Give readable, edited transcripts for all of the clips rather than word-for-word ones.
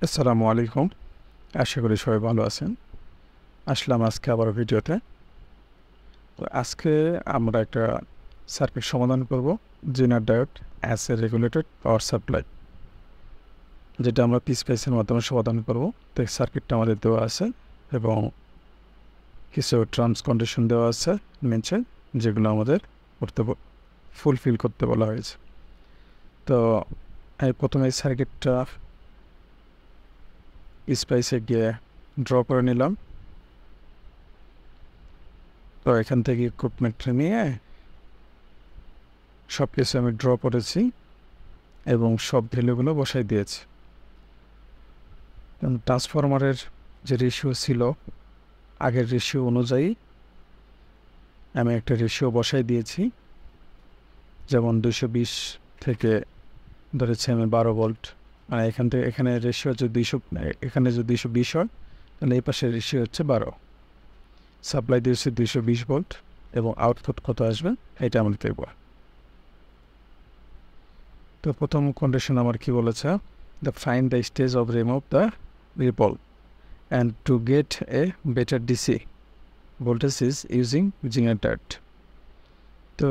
আসসালামু আলাইকুম। আশা করি সবাই ভালো আছেন। আসলাম আজকে আবার ভিডিওতে। তো আজকে আমরা একটা সার্কিট সমাধান করব, জিনার diode as a regulated power supply, যেটা আমরা পিসপাইসের মাধ্যমে সমাধান করব। তো এই সার্কিটটা আমাদের দেওয়া আছে এবং কিছু টার্মস কন্ডিশন দেওয়া আছে নিচে, যেগুলো আমাদের ফুলফিল করতে বলা হয়েছে। তো প্রথমে এই সার্কিটটা স্পাইসে গিয়ে ড্র করে নিলাম। তো এখান থেকে ইকুইপমেন্টটা নিয়ে সব কিছু আমি ড্র করেছি এবং সব ভ্যালুগুলো বসাই দিয়েছি। ট্রান্সফরমারের যে রেশিও ছিল আগের রেশিও অনুযায়ী আমি একটা রেশিও বসাই দিয়েছি। যেমন 220 থেকে ধরেছি আমি 12 ভোল্ট, মানে এখান থেকে এখানে রেশিও হচ্ছে 200, এখানে যদি 220 হয় তাহলে এই পাশের রেশিও হচ্ছে 12। সাপ্লাই দিয়েছি 220 ভোল্ট এবং আউটপুট কত আসবে এটা আমরা দেখব। তো প্রথম কন্ডিশন আমার কি বলেছে, find the stage of remove the ripple and to get a better DC voltage is using জিনার ডায়োড। তো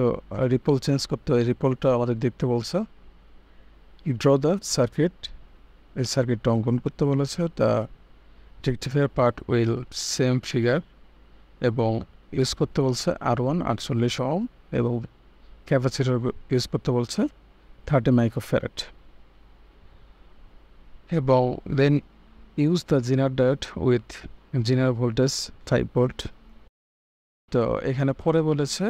রিপল চেঞ্জ করতে হয়, রিপলটা আমাদের দেখতে বলছে। ড্র দ্য সার্কিট, এই সার্কিটটা অঙ্কন করতে বলেছে। The rectifier part will same figure এবং ইউজ করতে বলছে R1 48 ওহম এবং ক্যাপাসিটর ইউজ করতে বলছে 30 মাইক্রোফ্যারাড এবং দেন ইউজ দ্য জিনার ডায়োড উইথ জিনার ভোল্টেজ 5 ভোল্ট। তো এখানে পরে বলেছে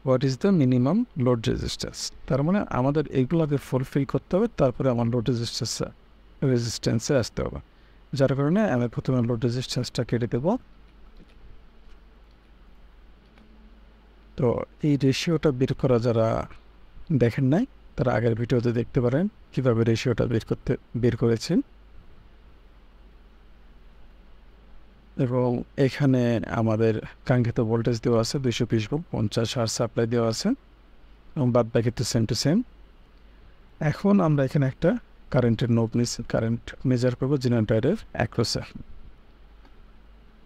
what is the minimum load resistance. তার মানে আমাদের এইগুলোকে ফুলফিল করতে হবে, তারপরে আমার লোড রেজিস্ট্যান্সে আসতে হবে। যার কারণে আমি প্রথমে লোড রেজিস্ট্যান্সটা কেটে দেব। তো এই রেশিওটা বের করা যারা দেখেন নাই তারা আগের ভিডিওতে দেখতে পারেন কীভাবে রেশিওটা বের করেছেন। এবং এখানে আমাদের কাঙ্ক্ষিত ভোল্টেজ দেওয়া আছে 220 ভোল্ট, 50 আর সাপ্লাই দেওয়া আছে এবং বাদ বাকি তো সেম টু সেম। এখন আমরা এখানে একটা কারেন্টের নোব নিচ্ছি, কারেন্ট মেজার করবো জিনার ডায়োডের অ্যাক্রসে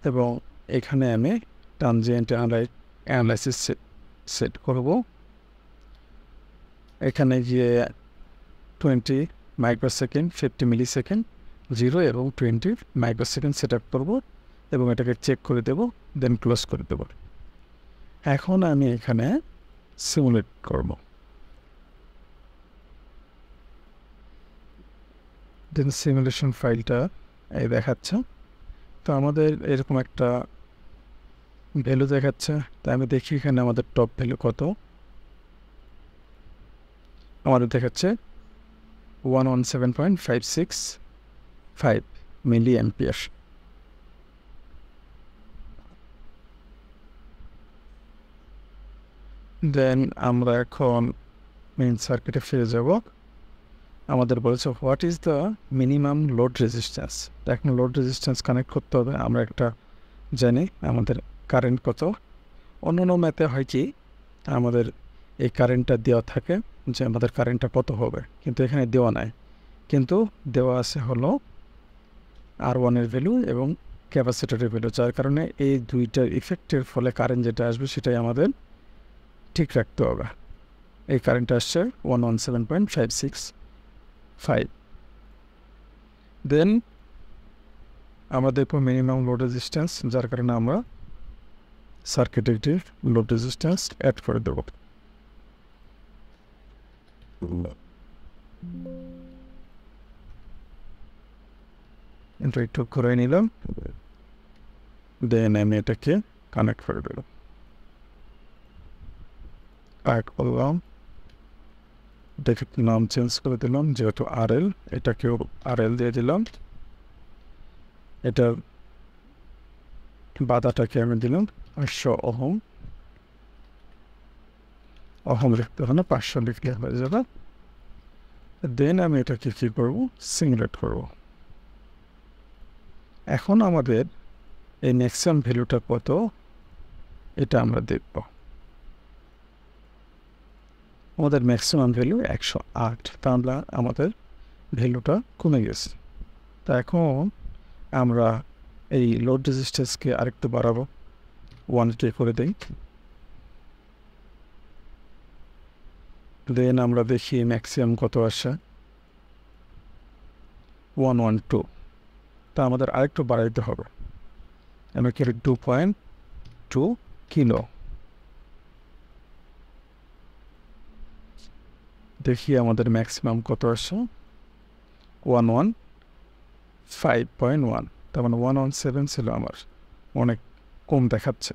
এবং এখানে আমি ট্রানজিয়েন্ট অ্যানালাইসিস সেট করব। এখানে গিয়ে 20 মাইক্রোসেকেন্ড, 50 মিলিসেকেন্ড, 0 এবং 20 মাইক্রোসেকেন্ড সেট আপ করবো এবং এটাকে চেক করে দেব, দেন ক্লোজ করে দেব। এখন আমি এখানে সিমুলেট করব। দেন সিমুলেশন ফাইলটা এই দেখাচ্ছে। তো আমাদের এরকম একটা ভ্যালু দেখাচ্ছে। তাই আমি দেখি এখানে আমাদের টপ ভ্যালু কত। আমাদের দেখাচ্ছে 117.565 মিলি অ্যাম্পিয়ার। দেন আমরা এখন মেইন সার্কিটে ফিরে যাব। আমাদের বলেছে what is the minimum load resistance. এখন লোড রেজিস্ট্যান্স কানেক্ট করতে হবে। আমরা একটা জানি আমাদের কারেন্ট কত। অন্যান্য ম্যাথে হয় কি আমাদের এই কারেন্টটা দেওয়া থাকে যে আমাদের কারেন্টটা কত হবে, কিন্তু এখানে দেওয়া নাই, কিন্তু দেওয়া আছে হলো R1-এর ভ্যালু এবং ক্যাপাসিটরের ভ্যালু। যার কারণে এই দুইটার ইফেক্টের ফলে কারেন্ট যেটা আসবে সেটাই আমাদের ঠিক রাখতে হবে। এই কারেন্ট আসছে 117.565। দেন আমরা দেখব মিনিমাম লোড রেজিস্ট্যান্স, যার কারণে আমরা সার্কিটে একটি লোড রেজিস্ট্যান্স অ্যাড করে দেব। এটা একটু করে নিলাম, দেন আমি এটাকে কানেক্ট করে দিলাম। অ্যাড করলাম, এটাকে নাম চেঞ্জ করে দিলাম, যেহেতু RL এটাকেও RL দিয়ে দিলাম। এটার বাধাটাকে আমি দিলাম 500 ওহম। ওহম লিখতে হবে না, 500 লিখলে হয়ে যাবে। দেন আমি এটাকে কী করব, সিমুলেট করব। এখন আমাদের এই ম্যাক্সিমাম ভ্যালুটা কত এটা আমরা দেখব। আমাদের ম্যাক্সিমাম ভ্যালু 108, তাহলে আমাদের ভ্যালুটা কমে গেছে। তো তা এখন আমরা এই লোড রেজিস্ট্যান্সকে আরেকটু বাড়াবো, 1K করে দিই। দেন আমরা দেখি ম্যাক্সিমাম কত আসে, 112। তা আমাদের আরেকটু বাড়াইতে হবে, আমরা কি 2.2 কিলো। দেখি আমাদের ম্যাক্সিমাম কত আসে, 115.1। তার মানে 117 ছিল আমার, অনেক কম দেখাচ্ছে।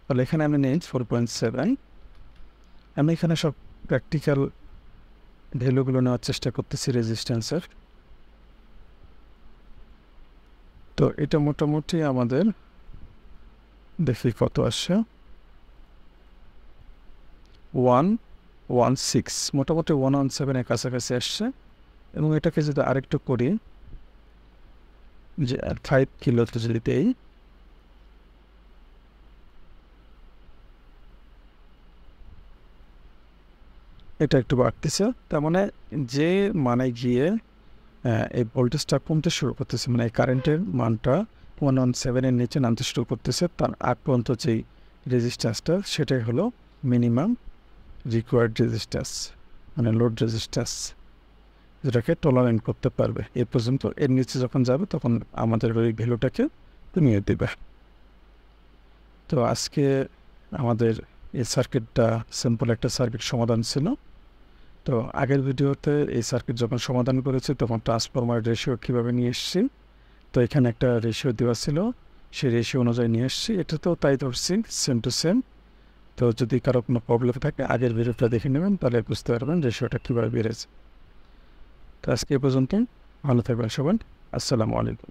তাহলে এখানে আমি নিই 4.7। আমি এখানে সব প্র্যাকটিক্যাল ভ্যালুগুলো নেওয়ার চেষ্টা করতেছি রেজিস্ট্যান্সের। তো এটা মোটামুটি আমাদের দেখি কত আসে, 116, মোটামুটি 117-এর কাছাকাছি আসছে। এবং এটাকে যদি আরেকটু করি, যে 5 কিলোতে যদি দেই, এটা একটু বাড়তেছে। তার মানে যে মানে গিয়ে এই ভোল্টেজটা কমতে শুরু করতেছে, মানে এই কারেন্টের মানটা 117-এর নিচে নামতে শুরু করতেছে, তার আগ পর্যন্ত যেই রেজিস্ট্যান্সটা সেটাই হলো মিনিমাম রিকোয়ার্ড রেজিস্ট্যান্স, মানে লোড রেজিস্ট্যান্স, যেটাকে টলারেন্ট করতে পারবে। এ পর্যন্ত, এর নিচে যখন যাবে তখন আমাদের ওই ভ্যালুটাকে কমিয়ে দেবে। তো আজকে আমাদের এই সার্কিটটা সিম্পল একটা সার্কিট সমাধান ছিল। তো আগের ভিডিওতে এই সার্কিট যখন সমাধান করেছি তখন ট্রান্সফরমার রেশিও কীভাবে নিয়ে এসেছি, তো এখানে একটা রেশিও দেওয়া ছিল, সেই রেশিও অনুযায়ী নিয়ে এসেছি। এটাতেও তাই ধরছি, সেম টু সেম। তো যদি কারো কোনো প্রবলেম থাকে আগের ভিডিওটা দেখে নেবেন, তাহলে বুঝতে পারবেন রেশিওটা কীভাবে বেড়েছে। তো আজকে এ পর্যন্ত, ভালো থাকবেন সবাই, আসসালামু আলাইকুম।